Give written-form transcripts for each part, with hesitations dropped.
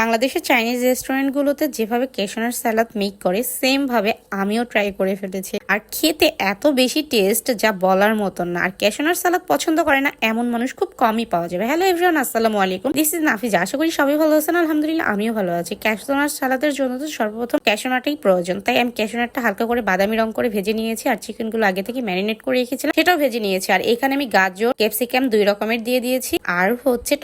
বাংলাদেশের চাইনিজ রেস্টুরেন্টগুলোতে যেভাবে ক্যাশনার সালাদ মেক করে সেম ভাবে আমিও ট্রাই করে ফেলেছি, আর খেতে এত বেশি টেস্ট যা বলার মতন না। আর ক্যাশনার সালাদ পছন্দ করে না এমন মানুষ খুব কমই পাওয়া যাবে। হ্যালো এভরিওয়ান, আসসালামু আলাইকুম, দিস ইজ নাফিজা। আশা করি সবাই ভালো আছেন। আলহামদুলিল্লাহ আমিও ভালো আছি। ক্যাশনার সালাদের জন্য তো সর্বপ্রথম ক্যাশনারটাই প্রয়োজন, তাই আমি ক্যাশনারটা হালকা করে বাদামি রং করে ভেজে নিয়েছি, আর চিকেনগুলো আগে থেকে ম্যারিনেট করে রেখেছিলাম সেটাও ভেজে নিয়েছি। আর এখানে আমি গাজর, ক্যাপসিকাম দুই রকমের দিয়ে দিয়েছি, আর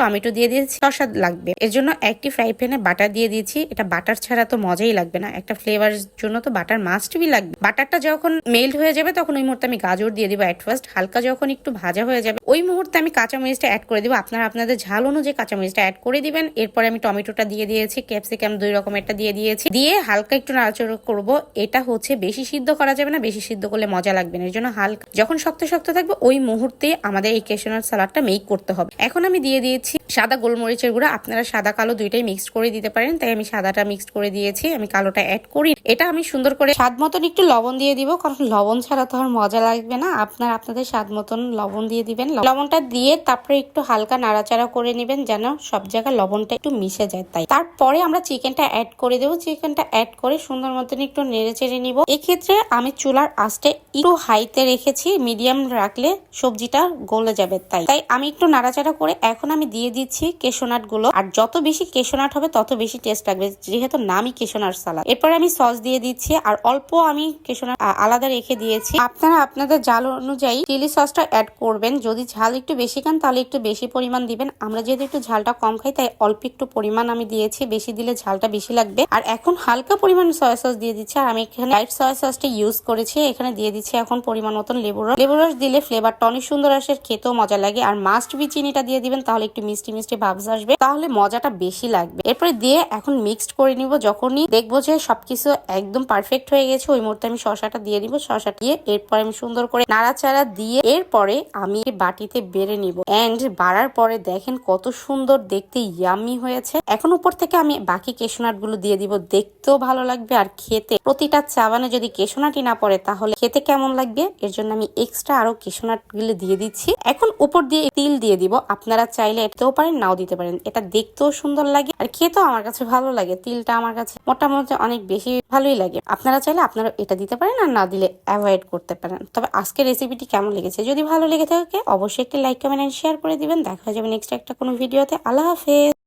টমেটো দিয়ে দিয়েছি। শসা লাগবে, এর জন্য একটি ফ্রাই প্যানে বাটার দিয়ে দিয়েছি। এটা বাটার ছাড়া তো মজাই লাগবে না, একটা ফ্লেভার জন্য তো বাটার মাস্ট বি লাগবে। বাটারটা যখন মেল্ট হয়ে যাবে তখন ওই মুহূর্তে আমি গাজর দিয়ে দিব এট ফার্স্ট। হালকা যখন একটু ভাজা হয়ে যাবে ওই মুহূর্তে আমি কাঁচামরিচটা অ্যাড করে দিব। আপনারা আপনাদের ঝাল অনুযায়ী কাঁচামরিচটা অ্যাড করে দিবেন। এরপরে আমি টমেটোটা দিয়ে দিয়েছি, ক্যাপসিকাম দুই রকমেরটা দিয়ে দিয়েছি, দিয়ে হালকা একটু নাড়াচাড়া করব। এটা বেশি সিদ্ধ করা যাবে না, বেশি সিদ্ধ করলে মজা লাগবে না। এর জন্য হালকা যখন শক্ত শক্ত থাকবে ওই মুহূর্তে আমাদের এই ক্যাশনার সালাডটা মেক করতে হবে। এখন আমি দিয়ে দিয়েছি সাদা গোলমরিচের গুঁড়া। আপনারা সাদা কালো দুইটাই মিক্সড করে দিতে পারেন, তাই আমি সাদাটা মিক্সড করে দিয়েছি, আমি কালোটা অ্যাড করি। এটা আমি সুন্দর করে স্বাদ মতন একটু লবণ দিয়ে দিব, কারণ লবণ ছাড়া তো আর মজা লাগবে না। আপনারা আপনাদের স্বাদ মতন লবণ দিয়ে দিবেন। লবণটা দিয়ে তারপরে একটু হালকা নাড়াচাড়া করে নেবেন যেন সব জায়গায় লবণটা একটু মিশে যায়। তাই তারপরে আমরা চিকেনটা অ্যাড করে দেবো। চিকেনটা অ্যাড করে সুন্দর মতন একটু নেড়ে চেড়ে নিব। এক্ষেত্রে আমি চুলার আঁচটা একটু হাইতে রেখেছি, মিডিয়াম রাখলে সবজিটা গলে যাবে। তাই আমি একটু নাড়াচাড়া করে এখন আমি দিয়ে দিচ্ছি কেশনাট গুলো। আর যত বেশি কেশনাট হবে তত বেশি টেস্ট লাগবে, যেহেতু নামই কেশনার সালাদ। এরপর আমি সস দিয়ে দিচ্ছি, আর অল্প আমি কেশনাট আলাদা রেখে দিয়েছি। আপনারা আপনাদের ঝাল অনুযায়ী চিলি সসটা অ্যাড করবেন। যদি ঝাল একটু বেশি খান তাহলে একটু বেশি পরিমাণ দিবেন। আমরা যেহেতু একটু ঝালটা কম খাই তাই অল্প একটু পরিমাণ আমি দিয়েছি, বেশি দিলে ঝালটা বেশি লাগবে। আর এখন হালকা পরিমাণ সয়া সস দিয়ে দিচ্ছি, আর আমি এখানে লাইট সয়া সসটা ইউজ করেছি। এখানে দিয়ে দিচ্ছি এখন পরিমাণ মতন লেবু রস। লেবু রস দিলে ফ্লেভারটা অনেক সুন্দর আসে, খেতেও মজা লাগে। আর মাস্ট বি চিনিটা দিয়ে দিবেন, তাহলে একটু মিষ্টি মিষ্টি ভাবস আসবে, তাহলে মজাটা বেশি লাগবে। এরপরে দিয়ে এখন মিক্সড করে নিব। যখনই দেখবো যে সবকিছু একদম পারফেক্ট হয়ে গেছে ওই মুহূর্তে আমি শসাটা দিয়ে দিব। শসা দিয়ে এরপরে আমি সুন্দর করে নাড়াচাড়া দিয়ে এরপরে আমি বাটিতে বেড়ে নিব। এন্ড বাড়ার পরে দেখেন কত সুন্দর দেখতে ইয়ামি হয়েছে। এখন উপর থেকে আমি বাকি কেশনাট গুলো দিয়ে দিব, দেখতেও ভালো লাগবে আর খেতে প্রতিটা চাবানে যদি কেশনাটি না পড়ে তাহলে খেতে কেমন লাগবে। এর জন্য আমি এক্সট্রা আরো কেশনাট গুলো দিয়ে দিচ্ছি। এখন উপর দিয়ে তিল দিয়ে দিব। আপনারা চাইলে এটাও পারেন, নাও দিতে পারেন। এটা দেখতেও সুন্দর লাগে আর খেতেও আমার কাছে ভালো লাগে। তিলটা আমার কাছে মোটামুটি অনেক বেশি ভালোই লাগে। আপনারা চাইলে আপনারা এটা দিতে পারেন, আর না দিলে অ্যাভয়েড করতে পারেন। তবে আজকের রেসিপিটি কেমন লেগেছে, যদি ভালো লেগে থাকে অবশ্যই একটি লাইক, কমেন্ট এন্ড শেয়ার করে দিবেন। দেখা যাবে নেক্সট একটা কোনো ভিডিওতে। আল্লাহ হাফেজ।